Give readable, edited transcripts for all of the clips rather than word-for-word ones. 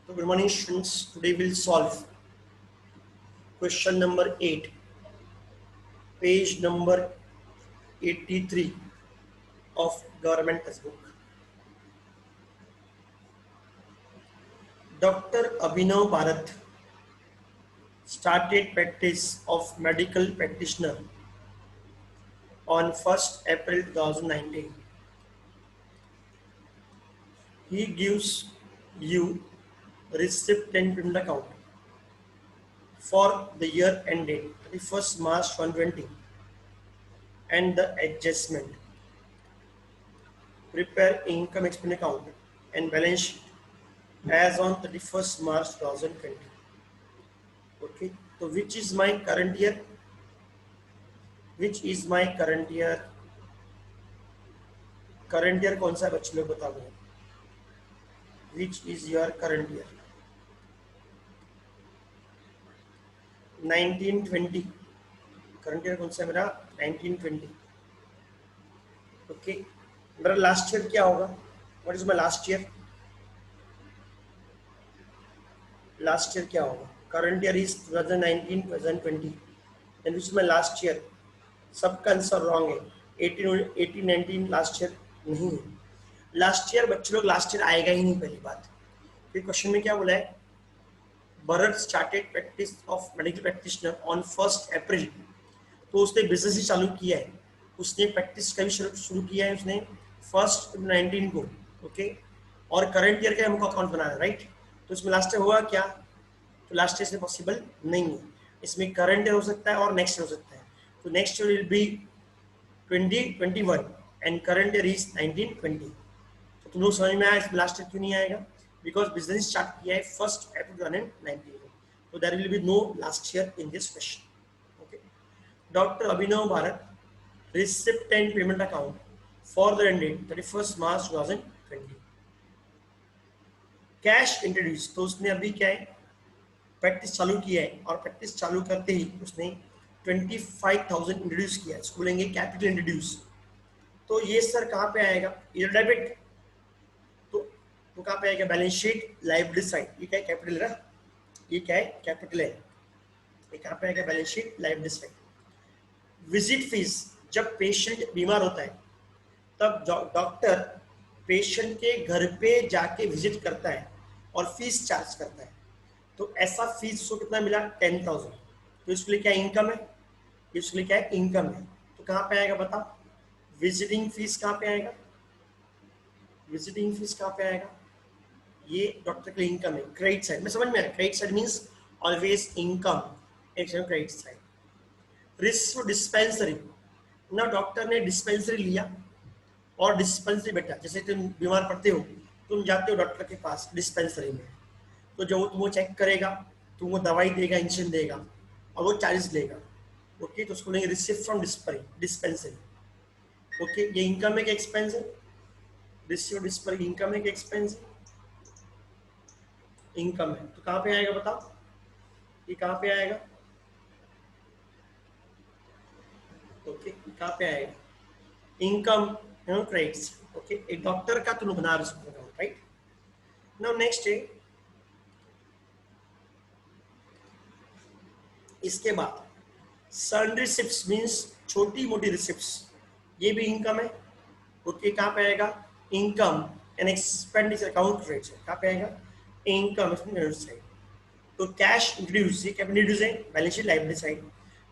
So good morning students. Today we'll solve question number 8, page number 83 of government textbook. Dr. Abhinav Bharat started practice of medical practitioner on 1st April 2019. He gives you receipt and payment account for the year ended 31st March 2020 and the adjustment. Prepare income expense account and balance sheet as on 31st March 2020. Okay, so which is my current year? Which is my current year? Current year कौन सा है बच्चे लोग बताओ मुझे. Which is your current year? 1920. Current year कौन सा है मेरा? 1920. Okay, मेरा लास्ट ईयर क्या होगा? What is my last year? Last year क्या होगा? Current year is 2019, 2020. And which is my last year? सबका आंसर रॉन्ग है. 18, 19 लास्ट ईयर नहीं है. लास्ट ईयर बच्चे लोग लास्ट ईयर आएगा ही नहीं. पहली बात. फिर क्वेश्चन में क्या बोला है? Bharat started practice of medical practitioner on 1 अप्रैल. तो उसने बिजनेस ही चालू किया है. उसने प्रैक्टिस का भी शुरू किया है उसने 1/19 को. ओके, और करंट ईयर का हमको अकाउंट बनाना है, राइट. तो इसमें लास्ट ईयर हुआ क्या? तो लास्ट ईयर से पॉसिबल नहीं है. इसमें करंट ईयर हो सकता है और नेक्स्ट ईयर हो सकता है. तो next year will be 2021 and current year is 1920. तो तुम लोग समझ में आया इसमें लास्ट ईयर क्यों नहीं आएगा? बिकॉज बिजनेस स्टार्ट किया है 1 अप्रैल 2019. तो there will be no last year in this question. Okay, doctor Abhinav Bharat receipt and payment account for the ended 31st March 2020. Cash introduce. तो उसने अभी क्या है, प्रैक्टिस चालू किया है और प्रैक्टिस चालू करते ही उसने 25,000 इंट्रोड्यूस किया. इसको बोलेंगे कैपिटल इंट्रोड्यूस. तो ये सर कहाँ पे आएगा? ये डेबिट. तो कहाँ पे आएगा? Balance sheet, liability side. ये क्या है? कैपिटल है. ये क्या है? कैपिटल है. ये कहाँ पे आएगा? Balance sheet, liability side. Visit fees. जब पेशेंट बीमार होता है तब डॉक्टर पेशेंट के घर पे जाके विजिट करता है और फीस चार्ज करता है. तो ऐसा फीस को कितना मिला? 10,000. तो इसके लिए क्या इनकम है? इसके लिए क्या है? इनकम है. तो कहाँ पे आएगा बताओ? विजिटिंग फीस कहाँ पे आएगा? विजिटिंग फीस कहाँ पे आएगा? ये डॉक्टर के लिए इनकम है. क्रेडिट साइड में समझ में आया? Credit side means always income. एक क्रेडिट साइड. Risk dispensary. ना डॉक्टर ने डिस्पेंसरी लिया और डिस्पेंसरी बेटा, जैसे तुम बीमार पड़ते हो, तुम जाते हो डॉक्टर के पास डिस्पेंसरी में. तो जो वो चेक करेगा, तुमको दवाई देगा, इंजेक्शन देगा और वो चार्जेस लेगा. ओके, तो उसको लेंगे रिसिप्ट फ्रॉम डिस्पेंसरी. ओके, ये इनकम है कि एक्सपेंस है? रिसिप्ट डिस्पेंसरी इनकम है कि एक्सपेंस है? इनकम है. तो कहाँ पे आएगा बताओ? ये कहाँ पे आएगा? ओके, कहाँ पे आएगा? Income credits. ओके, एक डॉक्टर का तुम बना रहे हो, राइट. नाउ नेक्स्ट है, इसके बाद सन रिसिप्ट्स मींस छोटी मोटी रिसिप्ट्स. ये भी इनकम है. ओके, कहाँ पे आएगा? Income and expenditure account credit. कहाँ पे आएगा? Income side. तो कैश इंट्रोड्यूस, ये कैपिटल इंट्रोड्यूस है, balance sheet, liability side.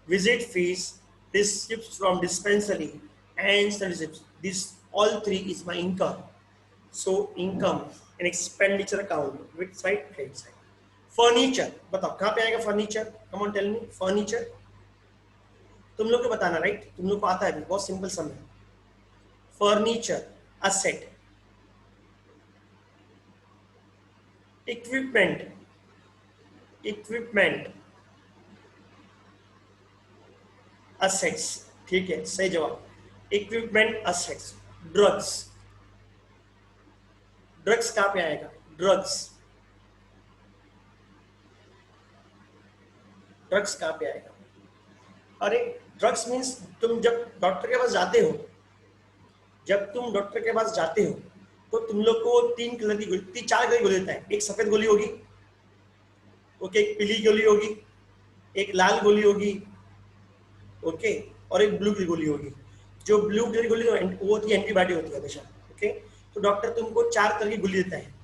Visit fees, receipts from dispensary and sun receipts. This all three is my income. So income and expenditure account with side, credit side. Furniture, बताओ कहाँ पे आएगा furniture? Come on tell me. Furniture तुम लोग को बताना, right. तुम लोग को आता है, बहुत सिंपल सम है. Furniture, asset. Equipment, assets. ठीक है, सही जवाब. Equipment, assets. ड्रग्स कहाँ पे आएगा? ड्रग्स कहाँ पे आएगा? अरे ड्रग्स मीन्स तुम जब डॉक्टर के पास जाते हो, तो तुम लोग को 3 कलर की गोली, 4 कलर की गोली देता है. एक सफेद गोली होगी, ओके, एक पीली गोली होगी, एक लाल गोली होगी, ओके, और एक ब्लू की गोली होगी। जो ब्लू की गोली वो होती है एंटीबायोटिक होती है हमेशा, ओके। तो डॉक्टर तुमको 4 तरह की गोली देता है।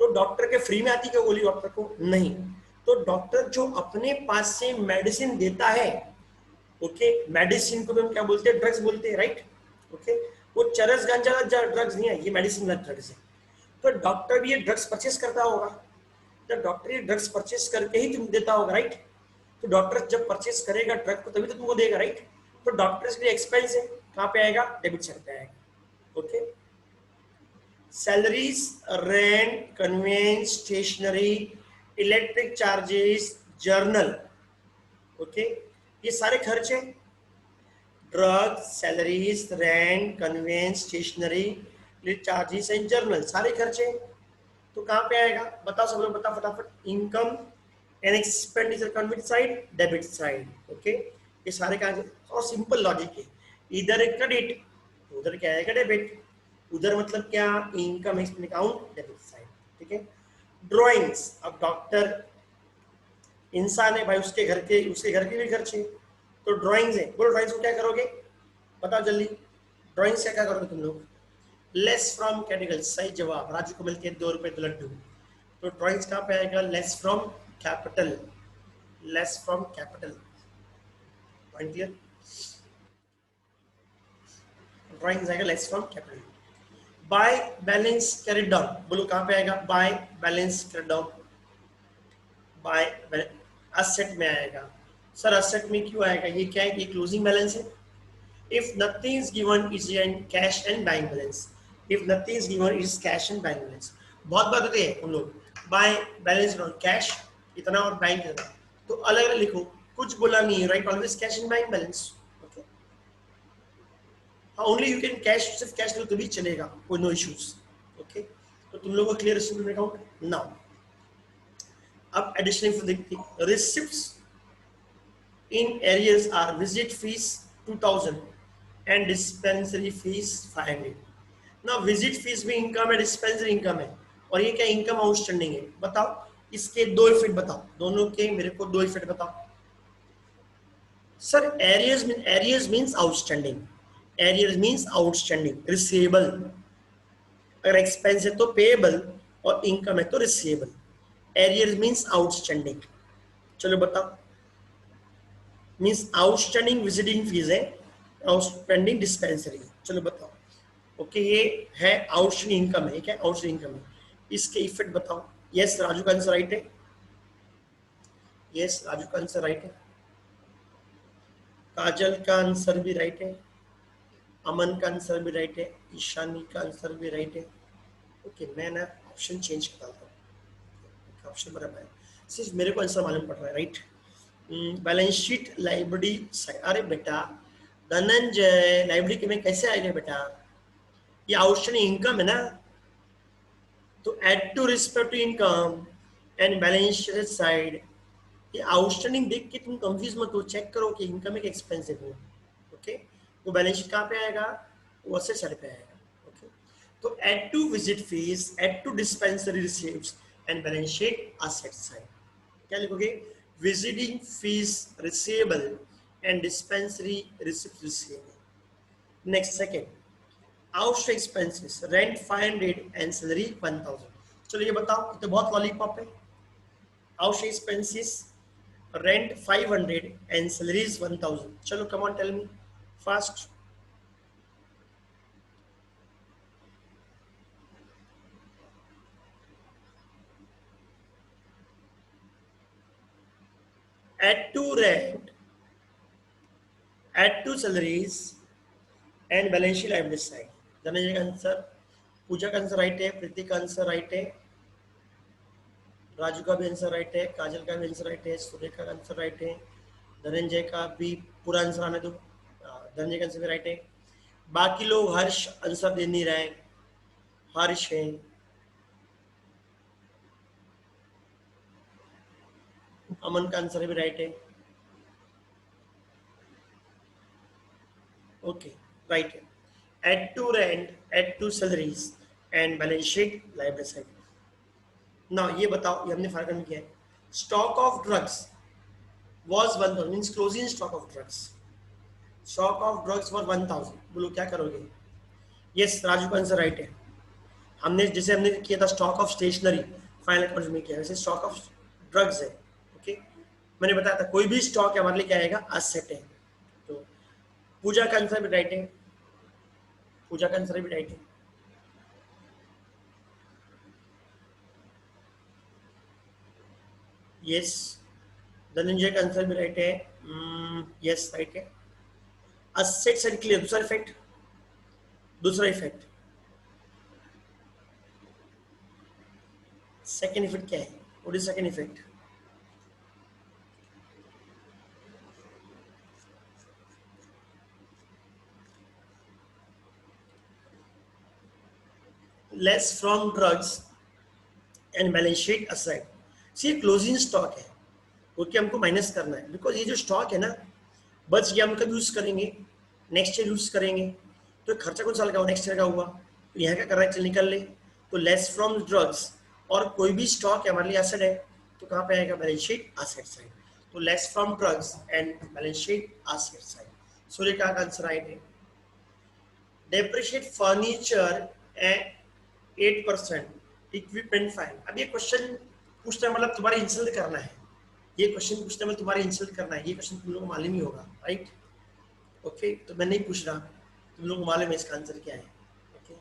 तो डॉक्टर के फ्री में आती है क्या गोली डॉक्टर को? नहीं। तो डॉक्टर जो अपने पास से मेडिसिन देता है, ओके, मेडिसिन को भी हम क्या बोलते हैं? ड्रग्स बोलते हैं, राइट? ओके, वो चरस गांजा ड्रग्स नहीं है, ये मेडिसिन ड्रग्स है। तो डॉक्टर भी ये ड्रग्स परचेस करता होगा, तो डॉक्टर ये ड्रग्स परचेस करके ही तुम देता होगा, राइट? तो डॉक्टर जब परचेस करेगा ड्रग को तभी तो तुमको देगा, राइट? तो डॉक्टर के लिए एक्सपेंस है, कहाँ पे आएगा? डेबिट साइड पे आएगा, okay. Salaries, rent, conveyance, stationery, electric charges, journal, okay, ये सारे खर्च है। Drugs, salaries, rent, conveyance, stationery, charges and journal, सारे खर्चे। तो कहाँ पे आएगा? बताओ सब लोग, बताओ फटाफट। इनकम एंड एक्सपेंडिचर कॉन्विट साइड, डेबिट साइड, ओके। ये सारे कहाँ? और सिंपल लॉजिक है, इधर एक क्रेडिट, उधर क्या आएगा? डेबिट। उधर मतलब क्या? Income expense account, debit side, ठीक है। ड्राइंग्स, अब डॉक्टर इंसान है भाई, उसके घर के भी खर्चे, तो ड्राइंग्स है। बोलो ड्राइंग्स को क्या करोगे? बताओ जल्दी, ड्राइंग्स से क्या करोगे तुम लोग? लेस फ्रॉम कैपिटल, सही जवाब। राजू को मिलते हैं 2 रुपए तो लड्डू। तो ड्राइंग्स कहाँ पे आएगा? Less from capital, less from capital, point clear? Drawings आएगा less from capital. By balance carried down, बोलो कहाँ पे आएगा? By balance carried down, by asset में आएगा। सर असेट में क्यों आएगा? ये क्या है? ये क्लोजिंग बैलेंस है। If nothing is given, is in cash and bank balance. If nothing is given, it is cash and bank balance. बहुत बार होते हैं उन लोग बाय बैलेंस कैश इतना और बैंक इतना, तो अलग अलग लिखो, कुछ बोला नहीं है, right? Always cash and bank balance, okay. हाँ, ओनली यू कैन कैश, सिर्फ कैश लो तो भी चलेगा, कोई नो इश्यूज, ओके। तो तुम लोगों को क्लियर रिसीप्ट अकाउंट नाउ। अब एडिशनल देखते हैं, receipts in areas are visit fees 2000 and dispensary fees 500. now visit fees भी इनकम है, dispensary इनकम है, और ये क्या? इनकम आउटस्टैंडिंग है। बताओ इसके 2 इफेक्ट बताओ, दोनों के मेरे को 2 इफेक्ट बताओ। Sir arrears means outstanding, arrears means outstanding, receivable. अगर एक्सपेंस है तो पेएबल और इनकम है तो रिसीवेबल। Arrears means outstanding. चलो बताओ, मीन्स आउटस्टैंडिंग विजिटिंग फीस है, आउटस्टैंडिंग डिस्पेंसरी। चलो बताओ, ओके, ये है आउटस्टैंडिंग इनकम है, क्या आउटस्टैंडिंग इनकम है, इसके इफेक्ट बताओ। यस राजू का आंसर राइट है, यस राजू का आंसर राइट है, काजल का आंसर भी राइट है, अमन का आंसर भी राइट है, ईशानी का आंसर भी राइट है, ओके। मैं ना ऑप्शन चेंज करता हूँ, ऑप्शन बराबर है, सिर्फ मेरे को आंसर मालूम पड़ रहा है, राइट? बैलेंस शीट लाइब्रेरी, अरे बेटा धनंजय, लाइब्रेरी में कैसे आएगा बेटा? ये आउटस्टैंडिंग इनकम है ना, तो add to respect to income and balance sheet side. ये आउटस्टैंडिंग देख के तुम कंफ्यूज मत हो, चेक करो कि इनकम है कि एक्सपेंस है वो, ओके। वो बैलेंस शीट कहाँ पे आएगा? वो असेट साइड पे आएगा, ओके। तो add to visit fees, add to dispensary receives and balance sheet asset side. क्या लिखोगे? Visiting fees receivable and dispensary receipt receivable. Next second, outstanding expenses, rent 500 and salary 1000। चलो ये बताओ, ये तो बहुत लॉलीपॉप है। Outstanding expenses, rent 500 and salaries 1000। चलो come on tell me fast. add to rent, add to salaries and balance sheet liability side। Dhananjay का answer, पूजा का आंसर राइट है, प्रीति का आंसर राइट है, राजू का भी आंसर राइट है, काजल का भी आंसर राइट है, सुरेखा का आंसर राइट है, धनंजय का भी पूरा आंसर आने दो, धनंजय का आंसर भी राइट है। बाकी लोग हर्ष आंसर दे नहीं रहे, हर्ष है, अमन का आंसर भी राइट है, ओके राइट है। Add to rent, add to salaries and balance sheet liability side. ना ये बताओ, ये हमने फाइनल किया है, stock of drugs was 1000, means closing stock of drugs, stock of drugs was 1000। बोलो क्या करोगे? यस, राजू का आंसर राइट है। हमने किया था stock of stationery, final account में किया, वैसे स्टॉक ऑफ ड्रग्स है। ओके, मैंने बताया था कोई भी स्टॉक है हमारे लिए क्या आएगा? असेट है। तो पूजा का आंसर भी राइट है, पूजा का आंसर भी राइट है। यस, धनंजय का आंसर भी राइट है। यस राइट है। असेट्स एंड क्लियर, दूसरा इफेक्ट, दूसरा इफेक्ट, सेकेंड इफेक्ट क्या है? What is second effect? Less from drugs and balance sheet aside. See closing stock है, ओके, हमको माइनस करना है, बिकॉज ये जो स्टॉक है ना, बच गया हम कब यूज करेंगे? नेक्स्ट ईयर यूज करेंगे। तो खर्चा कौन साल का हुआ? नेक्स्ट ईयर का हुआ। तो यहाँ क्या कर रहा है? चल निकल ले। तो लेस फ्रॉम ड्रग्स, और कोई भी स्टॉक है हमारे लिए एसेट है, तो कहाँ पे आएगा? Balance sheet asset side. तो less from drugs and balance sheet asset side. Surya का आंसर राइट है। Depreciate furniture at 8%, equipment fine. अब ये क्वेश्चन पूछना मतलब तुम्हारा इंसल्ट करना है, ये क्वेश्चन पूछने में तुम्हारा इंसल्ट करना है, ये क्वेश्चन तुम लोगों को मालूम ही होगा, राइट? ओके, तो मैं नहीं पूछ रहा, तुम लोगों को मालूम है इसका आंसर क्या है। ओके,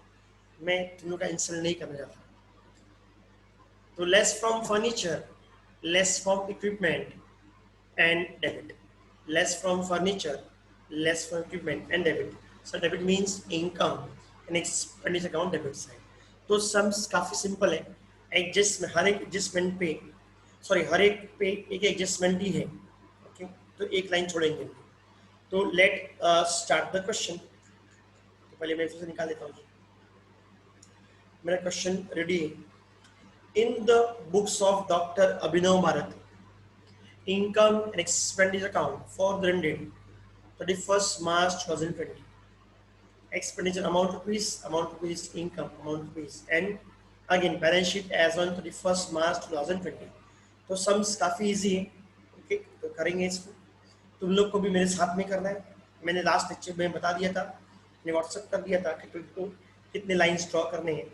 मैं तुम लोग का इंसल्ट नहीं करना चाहता। तो less from furniture, less from equipment and debit, less from furniture, less from equipment and debit. So debit means income and expenditure account debit side. तो सम्स काफी सिंपल है, एडजस्टमेंट, हर एक एडजस्टमेंट पे, सॉरी हर एक पे एक एडजस्टमेंट ही है। Okay, तो एक लाइन छोड़ेंगे। तो लेट स्टार्ट द क्वेश्चन। तो पहले मैं फिर से निकाल देता हूँ, मेरा क्वेश्चन रेडी है। In the books of doctor Abhinav Bharat, income and expenditure account for the date 31st March 2020, expenditure amount rupees, income amount rupees, and again balance sheet as on 31st March 2020। तो सम्स काफी easy है। Okay, तो करेंगे इसको। तुम लोग को भी मेरे साथ में करना है। मैंने लास्ट लेक्चर में बता दिया था, मैंने व्हाट्सएप कर दिया था कि तुमको कितने लाइंस ड्रॉ करने हैं।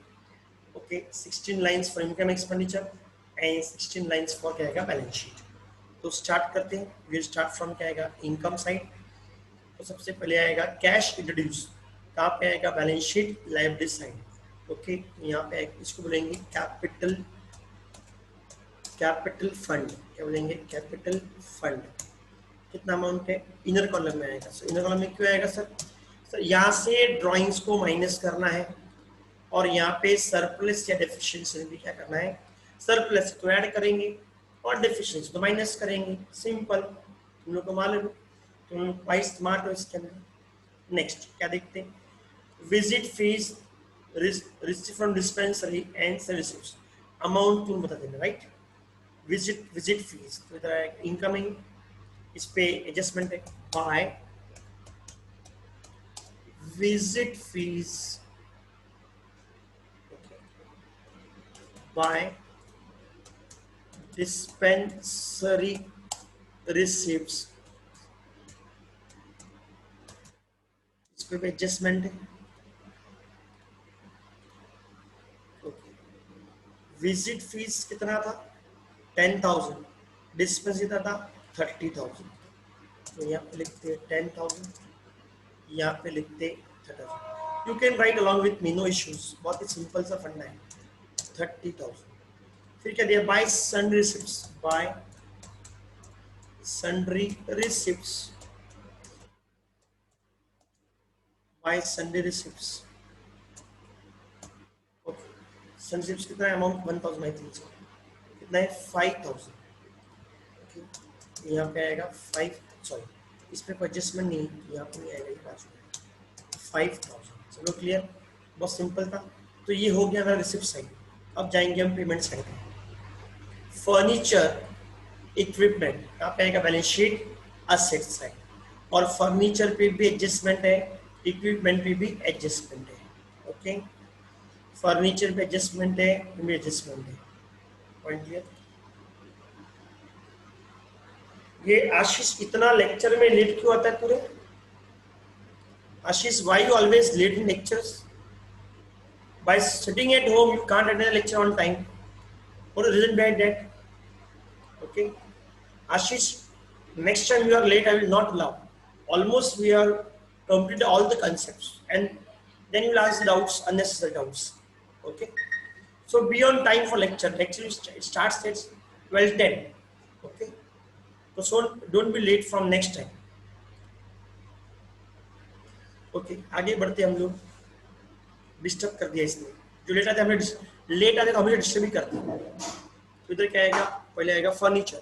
Okay, 16 lines for income expenditure and 16 lines for क्या आएगा? Balance sheet. तो स्टार्ट करते हैं। विल स्टार्ट फ्रॉम क्या आएगा? Income side. तो सबसे पहले आएगा कैश इंट्रोड्यूस, कहाँ पे आएगा? Balance sheet liability side. Okay, यहाँ पे इसको बोलेंगे कैपिटल, कैपिटल फंड। क्या बोलेंगे? Capital fund. कितना अमाउंट है? इनर कॉलम में आएगा। सर इनर कॉलम में क्यों आएगा सर? सर यहाँ से ड्राइंग्स को माइनस करना है, और यहाँ पे सरप्लस या डेफिशिएंसी भी क्या करना है? सरप्लस तो ऐड करेंगे और डेफिशिएंसी तो माइनस करेंगे। सिंपल, तुम लोग को मालूम, तुम भाई स्मार्ट हो इसके अंदर। नेक्स्ट क्या देखते हैं? Visit fees receive from dispensary and services, amount तुम बता देना, राइट? विजिट फीस, तो इधर इनकमिंग, इस पे एडजस्टमेंट है by visit fees, by dispensary receipts, इस पे एडजस्टमेंट है। विजिट फीस कितना था? 10,000, डिस्पेंस कितना था? 30,000। तो यहाँ पे लिखते 10,000, यहाँ पे लिखते 30,000। You can write along with me, no issues, बहुत ही सिंपल सा फंडा है। 30,000, फिर क्या दिया? Bye sundry receipts, bye sundry receipts, bye sundry receipts. Okay, sundry receipts कितना है? Amount 1,000 I think so. कितना है? 5,000। यहाँ पे आएगा 5, सॉरी इस पे एडजस्टमेंट नहीं, यहाँ पे नहीं आएगा, ये बाजू में 5,000। चलो क्लियर, बहुत सिंपल था। तो ये हो गया मेरा रिसिप्ट साइड। अब जाएंगे हम पेमेंट साइड। फर्नीचर इक्विपमेंट कहाँ पे आएगा? Balance sheet asset side. और फर्नीचर पे भी एडजस्टमेंट है, इक्विपमेंट पे भी एडजस्टमेंट है। ओके, फर्नीचर पे एडजस्टमेंट है, एडजस्टमेंट है। Point clear? ये आशीष इतना लेक्चर में लेट क्यों आता है पूरे? Ashish, why you always late in lectures? By sitting at home you can't attend a lecture on time. What is the reason behind that? Okay, Ashish, next time you are late I will not allow. Almost we are completed all the concepts and then you will ask doubts, unnecessary doubts. Okay, so be on time for lecture. Lecture starts at 12:10. Okay, so don't be late from next time. Okay, आगे बढ़ते हम लोग. Disturb कर दिया इसने. जो late आते हैं हमें लेट आते तो हमें डिस्टर्ब ही करते हैं. तो इधर क्या आएगा? पहले आएगा फर्नीचर.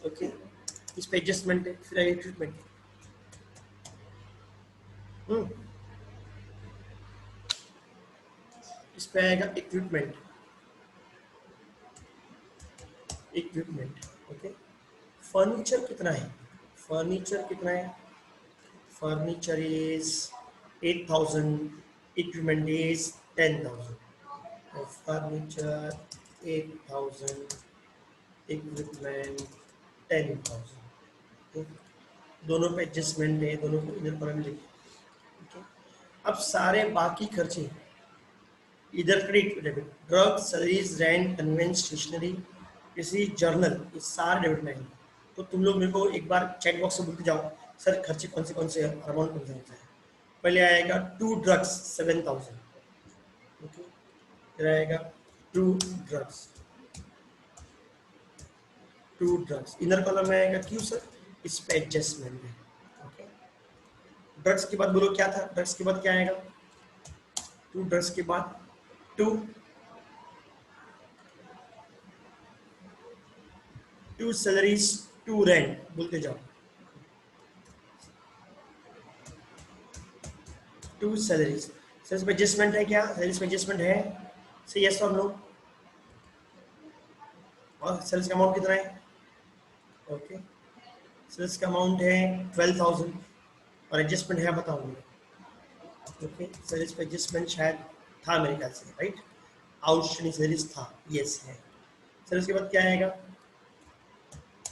ओके, इस पे एडजस्टमेंट है, फिर आएगा इक्विपमेंट. इस पे आएगा इक्विपमेंट. इक्विपमेंट. ओके, फर्नीचर कितना है? फर्नीचर कितना है? Furniture is 8,000. Equipment is 10,000. Furniture 8,000, equipment 10,000. दोनों पे एडजस्टमेंट है, दोनों को इधर पर लिखिए. अब सारे बाकी खर्चे इधर credit debit. Drugs, salaries, rent, conveyance, stationery, किसी जर्नल, ये सारे डेबिट में है. तो तुम लोग मेरे को एक बार चैट बॉक्स में बोलते जाओ सर खर्चे कौन से अमाउंट कौन सा होता है. पहले आएगा 2 ड्रग्स 7,000. ओके, फिर आएगा 2 ड्रग्स. 2 ड्रग्स इनर कॉलम में आएगा. क्यों सर? इस पे एडजस्टमेंट है. ओके, ड्रग्स के बाद बोलो क्या था? ड्रग्स के बाद क्या आएगा? 2 ड्रग्स के बाद 2 सैलरीज, 2 रेंट. बोलते जाओ. 2 सैलरीज. सैलरीज पे एडजस्टमेंट है क्या? सैलरीज पे एडजस्टमेंट है. से यस और नो. और सैलरीज का अमाउंट कितना है? ओके, सैलरीज का अमाउंट है 12,000 और एडजस्टमेंट है बताऊंगा. ओके, सैलरीज पे एडजस्टमेंट शायद था मेरे ख्याल से, राइट? आउटस्टैंडिंग सैलरीज था, यस है. सैलरीज के बाद क्या आएगा?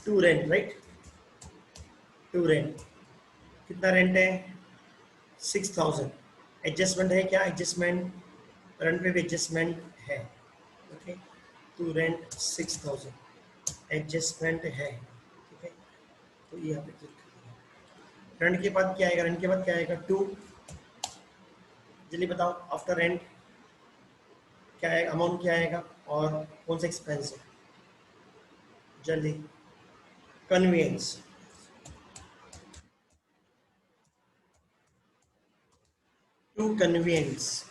2 रेंट, राइट? 2 रेंट. कितना रेंट है? 6,000. एडजस्टमेंट है क्या? एडजस्टमेंट रेंट पे भी एडजस्टमेंट है. Okay, 2 rent 6,000. एडजस्टमेंट है. ठीक है, तो ये यहाँ पे क्लिक कर दिया. रेंट के बाद क्या आएगा? रेंट के बाद क्या आएगा? 2. जल्दी बताओ, आफ्टर रेंट क्या आएगा? अमाउंट क्या आएगा और कौन सा एक्सपेंस है? जल्दी. कन्वीनियंस. To convenience.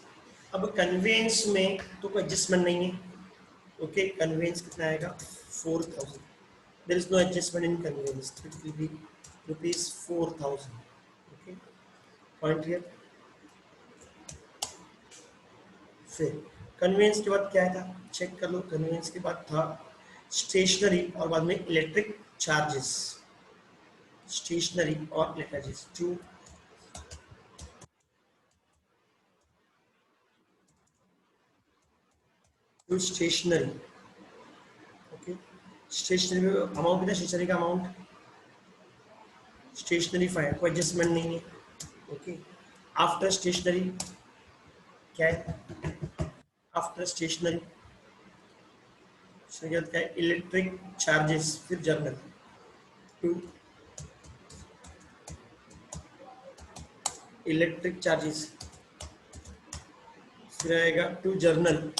अब कन्वीनियंस में तो कोई एडजस्टमेंट नहीं है. ओके, कन्वीनियंस कितना आएगा? 4,000. There is no adjustment in convenience. It will be rupees 4,000. Okay, point clear. फिर कन्वीनियंस के बाद क्या था? चेक कर लो. कन्वीनियंस के बाद था स्टेशनरी और बाद में इलेक्ट्रिक चार्जेस. स्टेशनरी और electric charges. To stationery. Okay, stationery में अमाउंट कितना? स्टेशनरी का अमाउंट स्टेशनरी 5. कोई एडजस्टमेंट नहीं है. ओके, आफ्टर स्टेशनरी क्या है? आफ्टर स्टेशनरी क्या है? Electric charges. फिर जर्नल 2 इलेक्ट्रिक चार्जेस. फिर आएगा 2 जर्नल.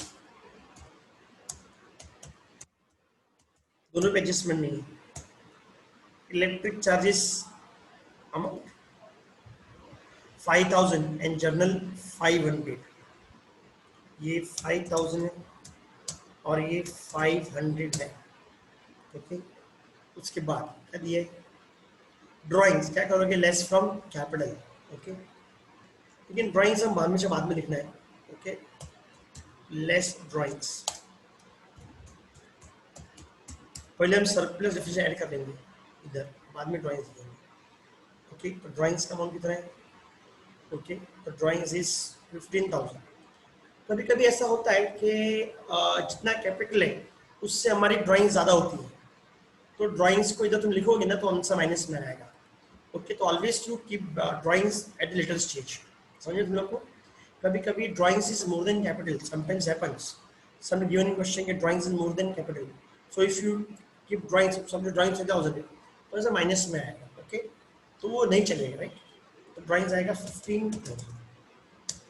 दोनों पे एडजस्टमेंट नहीं है. Electric charges amount 5,000 and journal 500. ये 5,000 है और ये 500 है. ओके, उसके बाद क्या दिया है? ड्राइंग्स. क्या करोगे? Less from capital. ओके, लेकिन ड्राइंग्स हम बाद में लिखना है. Okay, less drawings. पहले हम सरप्लस डेफिनेशन ऐड कर देंगे इधर, बाद में ड्राइंग्स लिखेंगे. ओके, तो ड्राइंग्स का अमाउंट कितना है? ओके, तो ड्राइंग्स इज 15,000. कभी कभी ऐसा होता है कि जितना कैपिटल है उससे हमारी ड्राइंग ज़्यादा होती है. तो ड्राइंग्स को इधर तुम लिखोगे ना तो आंसर माइनस में आएगा। ओके, तो always to keep drawings at the little stage. समझे तुम लोग को? कभी कभी drawings is more than capital, sometimes happens some given question के drawings is more than capital, so if you keep drawings सब ड्राइंग्स क्या हो जाते तो ऐसा माइनस में आएगा। ओके, तो वो नहीं चलेगा, राइट? तो ड्राइंग्स आएगा 15,000,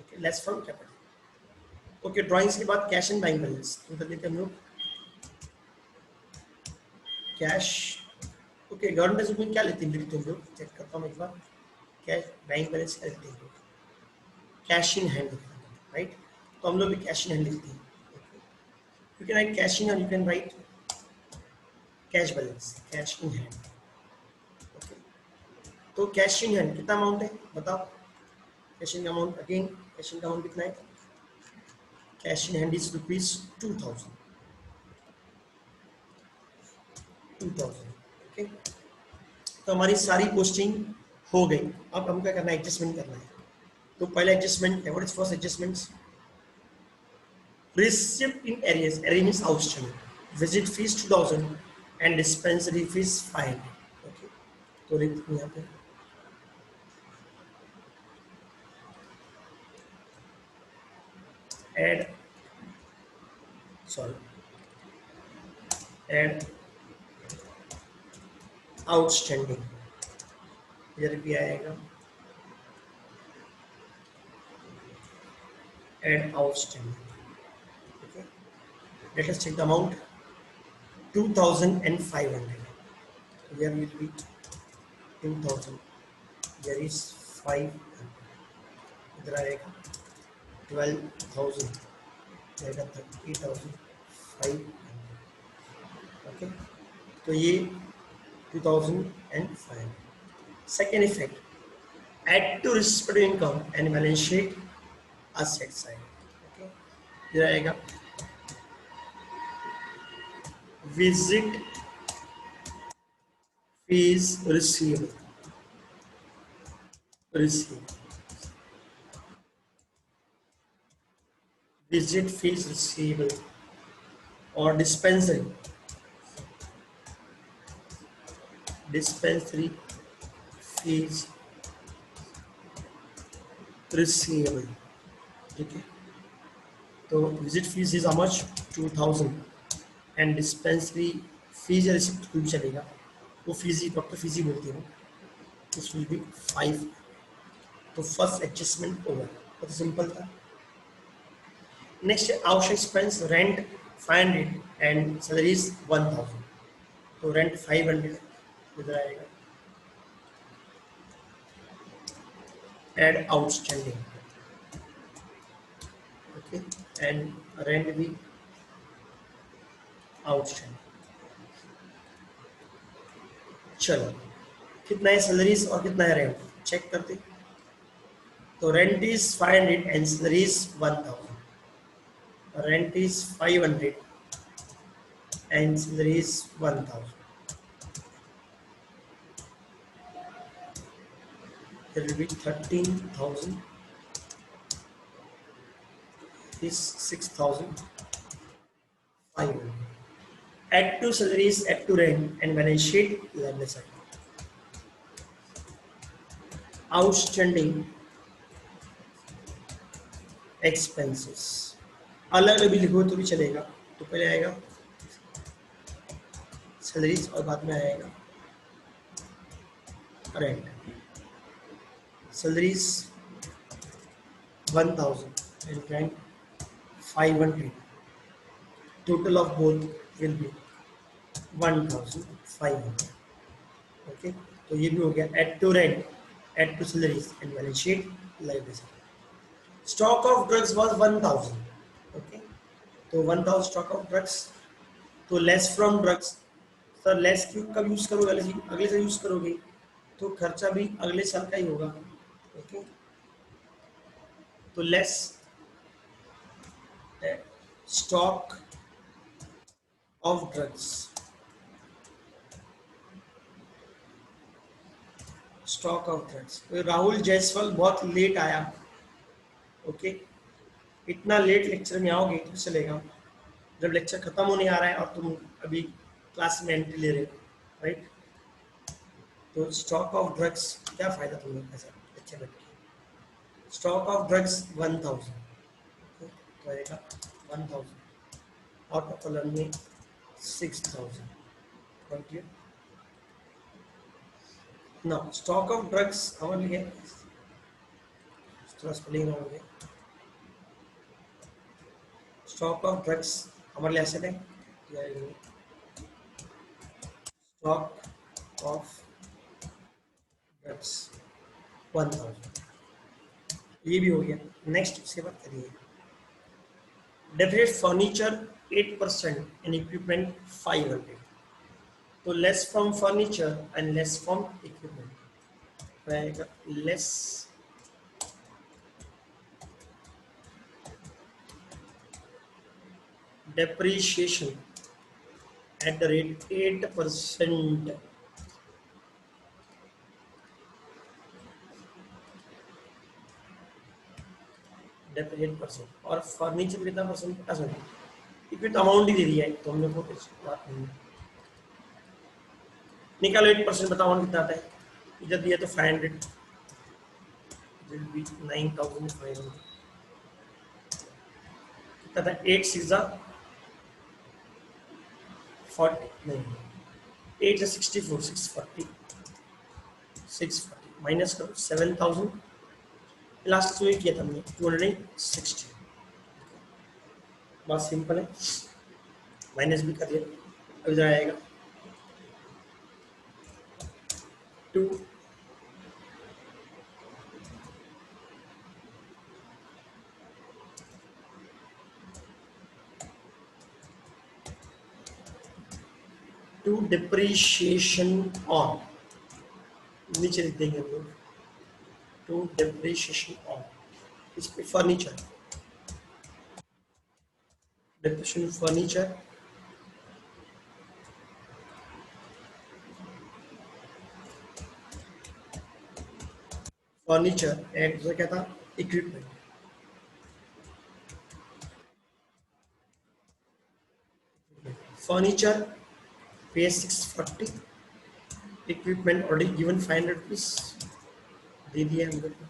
okay, less from capital. Okay, drawings के बाद कैश एंड बैंक बैलेंस तो कर लेते हैं हम लोग। कैश, ओके, गवर्नमेंट में क्या लेते हैं लिखते हैं लोग, चेक करता हूँ एक बार। कैश बैंक बैलेंस क्या लिखते हैं लोग? Cash in hand, right? तो हम लोग भी कैश इन हैंड लिखते हैं। You can write cash in और you can write cash balance, cash in hand. Okay, तो कैश इन हैंड कितना अमाउंट है बताओ? Cash in amount, again cash in का अमाउंट कितना है? Cash in hand is ₹2,000। 2,000, okay. तो हमारी सारी पोस्टिंग हो गई। अब हम क्या करना है? एडजस्टमेंट करना है। तो पहला एडजस्टमेंट है, what is first adjustments? Receipt in arrears, arrears means outstanding. Visit fees 2,000 and dispensary fees 500. Okay, तो लिख दूँ यहाँ पे add, sorry, add outstanding, इधर भी आएगा add outstanding. Okay, let us check the amount 2,500. Here will be 2,000. There is 500. इधर आएगा 12,000. आएगा 30,500. ओके, तो ये 2,500. Second effect, add to respective income and balance sheet asset side. Okay, इधर आएगा visit fees receivable, visit fees receivable or dispensary fees receivable. ठीक है, तो visit fees is how much? 2,000 and dispensary fees या receipt कोई भी चलेगा, वो फीस ही डॉक्टर फीस ही बोलते हैं, दिस विल बी 5। तो फर्स्ट एडजस्टमेंट ओवर, बहुत सिंपल था। नेक्स्ट आवश्यक एक्सपेंस, रेंट 500 एंड सैलरीज 1,000। तो रेंट 500 इधर आएगा, add outstanding, okay, and rent भी आउटस्टैंडिंग। चलो, कितना है सैलरीज और कितना है रेंट, चेक करते। तो rent is 500 and salaries 1,000, rent is 500 and salaries 1,000. There will be 13,000. Is 6,500. Add to salaries, add to rent and balance sheet left side. Outstanding expenses अलग अलग भी लिखो तो भी चलेगा। तो पहले आएगा सैलरीज और बाद में आएगा rent. Salaries 1,000 and rent 500. Total of both will be 1,500. Okay, तो ये भी हो गया। Add to rent, add to salaries and balance sheet like this. Stock of drugs was 1,000. Okay, तो 1,000 stock of drugs, तो less from drugs. Sir less क्यों कब use करोगे? अगले साल यूज करोगे तो खर्चा भी अगले साल का ही होगा। ओके, तो less stock of drugs, stock of drugs. Rahul Jaiswal बहुत लेट आया। ओके, इतना लेट लेक्चर में आओगे तो चलेगा, जब लेक्चर खत्म होने आ रहा है और तुम अभी क्लास में एंट्री ले रहे हो। राइट। तो स्टॉक ऑफ ड्रग्स, क्या फायदा तुम लोग ऐसा अच्छे बैठ के। स्टॉक ऑफ ड्रग्स 1000, तो आएगा 1000 और कॉलम में 6000। नाउ स्टॉक ऑफ ड्रग्स हमारे लिए थोड़ा स्पेलिंग रॉन्ग हो गया। स्टॉक ऑफ ड्रग्स हमारे लिए एसेट है। स्टॉक ऑफ ड्रग्स 1000, ये भी हो गया। नेक्स्ट उसके बाद करिए डेफिनेट फर्नीचर 8% एंड इक्विपमेंट 500। तो less from furniture and less from equipment रहेगा less depreciation at the rate 8%। Dep 8% और फर्नीचर कितना परसेंट, 50%। इक्विट अमाउंट ही दे दिया है तो हमने को कुछ बात नहीं निकालो। 8% बताओ अमाउंट कितना आता है। इधर दिया तो 500, इधर भी 9500 कितना था। 8 6 40 नहीं, 8 से 64 640 माइनस करो 7000। लास्ट में किया था हमने 260। बहुत सिंपल है, माइनस भी कर दिया। अब इधर आएगा 2 टू डिप्रिशिएशन ऑन, नीचे लिख देंगे हम लोग टू डिप्रिशिएशन ऑन इस पे फर्नीचर, डिप्रिशिएशन फर्नीचर एंड दूसरा क्या था इक्विपमेंट। फर्नीचर पे 640, इक्विपमेंट ऑलरेडी गिवन 500 रुपीज दे दिया हम लोग को।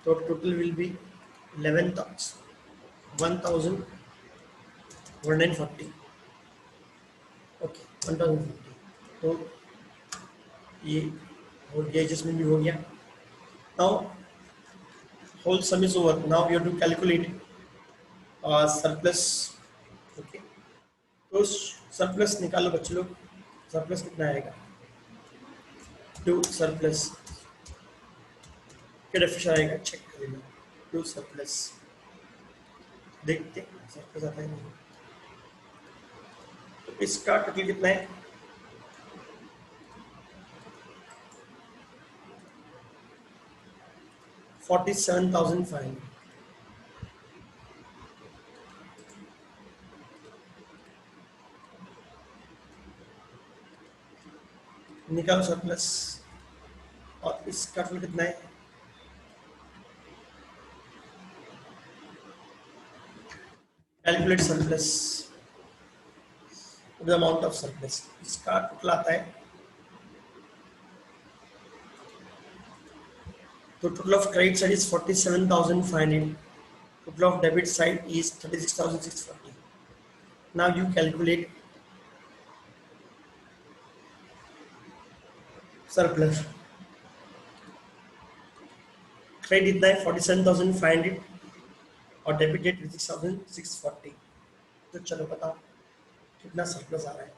तो टोटल विल बी 1140 ओके 1040। तो ये हो गया, एडजस्टमेंट भी हो गया। Now whole sum is over, now you have to calculate surplus. Okay, तो सरप्लस निकालो बच्चे लोग। सरप्लस कितना आएगा, टू सरप्लस क्या डेफिनेशन आएगा चेक कर लेना। टू सरप्लस देखते सरप्लस आता है नहीं। तो इसका टोटल कितना है, $47,500। निकालो सरप्लस और इसका टोटल कितना है, calculate surplus the amount of surplus. इसका टोटल आता है, तो total of credit side is 47,500, total of debit side is 36,640। now you calculate surplus। Credit इतना है 47,500 और डेबिट डेट 36,640। तो चलो बताओ कितना सरप्लस आ रहा है।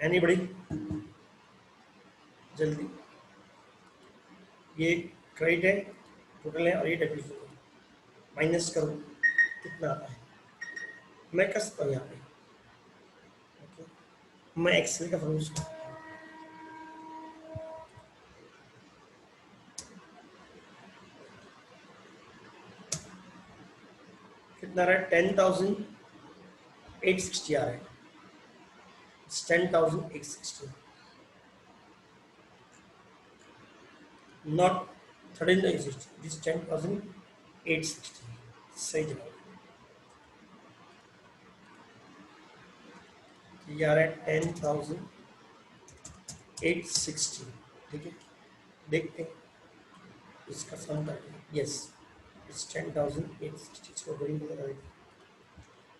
एनीबडी जल्दी, ये क्रेडिट है टोटल है और ये डेबिट है, माइनस करो कितना आता है। मैं कर सकता हूँ यहाँ पे, ओके मैं एक्सेल का फॉर्मूला कितना रहा है 10,860 आ रहा है। 10,860 नॉट 13,860, इट इज 10,860, सही जवाब। ये आ रहा है 10,860, ठीक है। देखते हैं इसका सम करके, यस इट्स 10,860, इसको बड़ी नजर।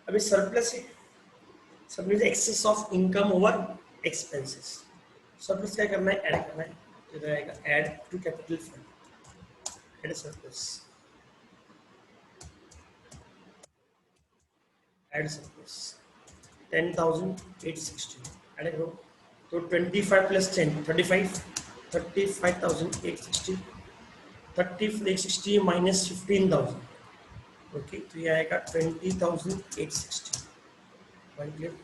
अभी सरप्लस है, surplus excess of income over expenses. Surplus क्या करना है, ऐड करना है, तो इधर आएगा add to capital fund, add surplus, add surplus 10,860 add करो, तो 25 प्लस 10 35, 35,860, 30,860 माइनस 15,000, ओके, तो ये आएगा 20,860, पॉइंट क्लियर।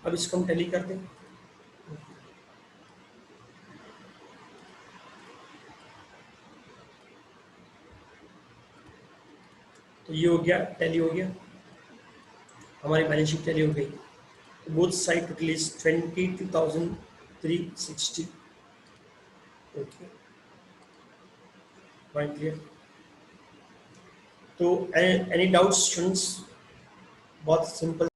अब इसको हम टैली कर दें, तो ये हो गया, टैली हो गया, हमारी बैलेंस शीट टैली हो गई। Both side total is 22,360, okay, point clear. तो एनी डाउट्स स्टूडेंट्स, बहुत सिंपल